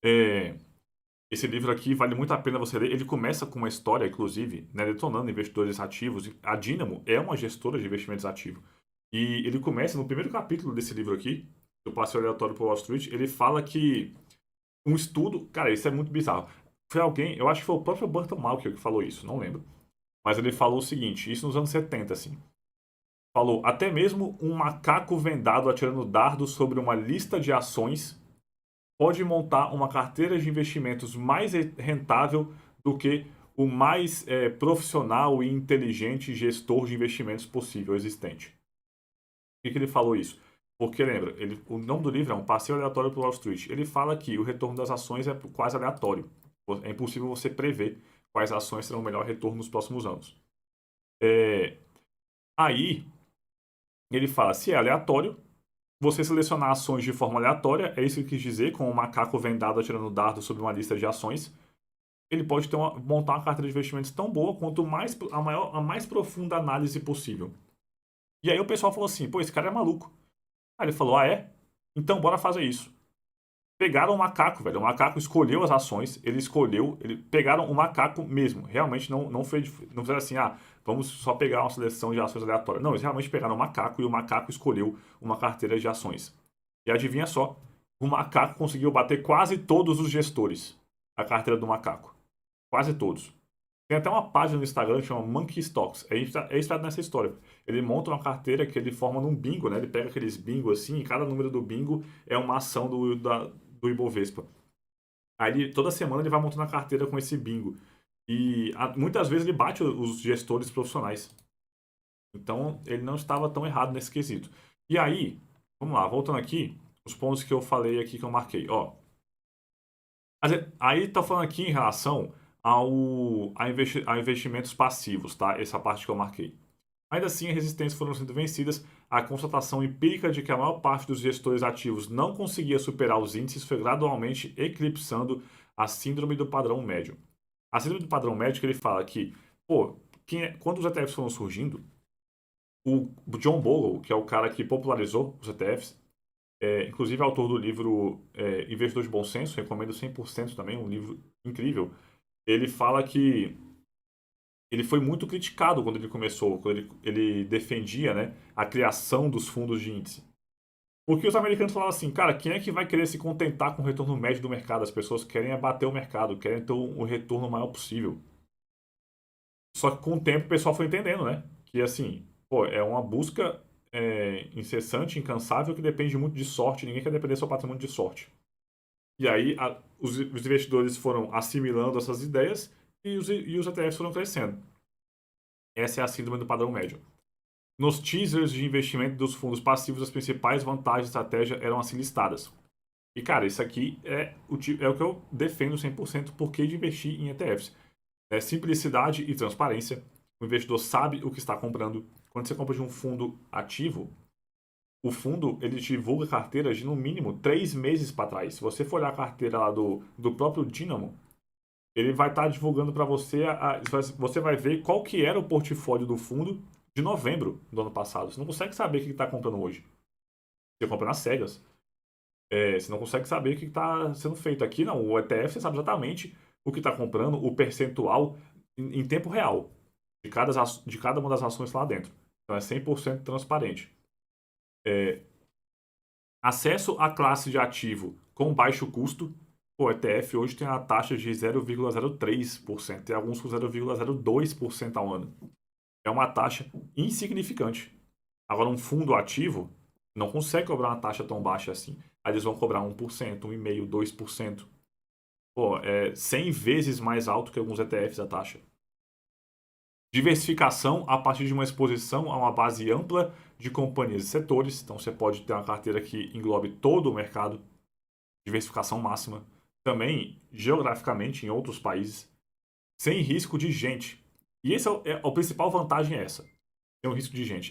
É, esse livro aqui vale muito a pena você ler. Ele começa com uma história, inclusive, né, detonando investidores ativos. A Dynamo é uma gestora de investimentos ativos. E ele começa no primeiro capítulo desse livro aqui, do Passeio Aleatório por Wall Street. Ele fala que um estudo. Cara, isso é muito bizarro. Foi alguém, eu acho que foi o próprio Burton Malkiel que falou isso, não lembro. Mas ele falou o seguinte: isso nos anos 70, assim. Falou, até mesmo um macaco vendado atirando dardos sobre uma lista de ações pode montar uma carteira de investimentos mais rentável do que o mais profissional e inteligente gestor de investimentos possível existente. Por que ele falou isso? Porque lembra, o nome do livro é Um Passeio Aleatório por Wall Street. Ele fala que o retorno das ações é quase aleatório. É impossível você prever quais ações terão o melhor retorno nos próximos anos. É, Aí, ele fala, se é aleatório, você selecionar ações de forma aleatória, é isso que ele quis dizer, com um macaco vendado atirando dardo sobre uma lista de ações, ele pode montar uma carteira de investimentos tão boa quanto a mais profunda análise possível. E aí o pessoal falou assim, pô, esse cara é maluco. Aí ele falou, ah é? Então bora fazer isso. Pegaram o macaco, velho. O macaco escolheu as ações, pegaram o macaco mesmo. Realmente não fizeram assim, vamos só pegar uma seleção de ações aleatórias. Não, eles realmente pegaram o macaco e o macaco escolheu uma carteira de ações. E adivinha só, o macaco conseguiu bater quase todos os gestores. A carteira do macaco. Quase todos. Tem até uma página no Instagram que chama Monkey Stocks. É inspirado nessa história. Ele monta uma carteira que ele forma num bingo, né? Ele pega aqueles bingo assim, e cada número do bingo é uma ação do Ibovespa. Aí toda semana ele vai montando a carteira com esse bingo. E muitas vezes ele bate os gestores profissionais. Então ele não estava tão errado nesse quesito. E aí, vamos lá, voltando aqui, os pontos que eu falei aqui que eu marquei. Ó, aí tá falando aqui em relação a investimentos passivos, tá? Essa parte que eu marquei. Ainda assim, as resistências foram sendo vencidas. A constatação empírica de que a maior parte dos gestores ativos não conseguia superar os índices foi gradualmente eclipsando a síndrome do padrão médio. A síndrome do padrão médio que ele fala que, pô, quando os ETFs foram surgindo, o John Bogle, que é o cara que popularizou os ETFs, inclusive autor do livro Investidor de Bom Senso, recomendo 100% também, um livro incrível, ele fala que ele foi muito criticado quando ele começou, quando ele defendia, né, a criação dos fundos de índice. Porque os americanos falavam assim, cara, quem é que vai querer se contentar com o retorno médio do mercado? As pessoas querem abater o mercado, querem ter o retorno maior possível. Só que com o tempo o pessoal foi entendendo, né? Que assim, pô, é uma busca incessante, incansável, que depende muito de sorte. Ninguém quer depender do seu patrimônio de sorte. E aí os investidores foram assimilando essas ideias e os ETFs foram crescendo. Essa é a síndrome do padrão médio. Nos teasers de investimento dos fundos passivos, as principais vantagens da estratégia eram assim listadas. E, cara, isso aqui é o que eu defendo 100% por que de investir em ETFs. É simplicidade e transparência. O investidor sabe o que está comprando. Quando você compra de um fundo ativo, o fundo ele divulga carteiras de no mínimo 3 meses para trás. Se você for olhar a carteira lá do próprio Dynamo, ele vai estar divulgando para você, você vai ver qual que era o portfólio do fundo de novembro do ano passado. Você não consegue saber o que está comprando hoje. Você compra nas cegas. Você não consegue saber o que está sendo feito. Aqui não, o ETF você sabe exatamente o que está comprando, o percentual em tempo real de cada uma das ações lá dentro. Então é 100% transparente. Acesso à classe de ativo com baixo custo. O ETF hoje tem a taxa de 0,03%, tem alguns com 0,02% ao ano. É uma taxa insignificante. Agora, um fundo ativo não consegue cobrar uma taxa tão baixa assim. Aí eles vão cobrar 1%, 1,5%, 2%. Pô, é 100 vezes mais alto que alguns ETFs a taxa. Diversificação a partir de uma exposição a uma base ampla de companhias e setores. Então você pode ter uma carteira que englobe todo o mercado. Diversificação máxima. Também geograficamente em outros países. Sem risco de gente. E essa a principal vantagem é essa. Tem um risco de gente.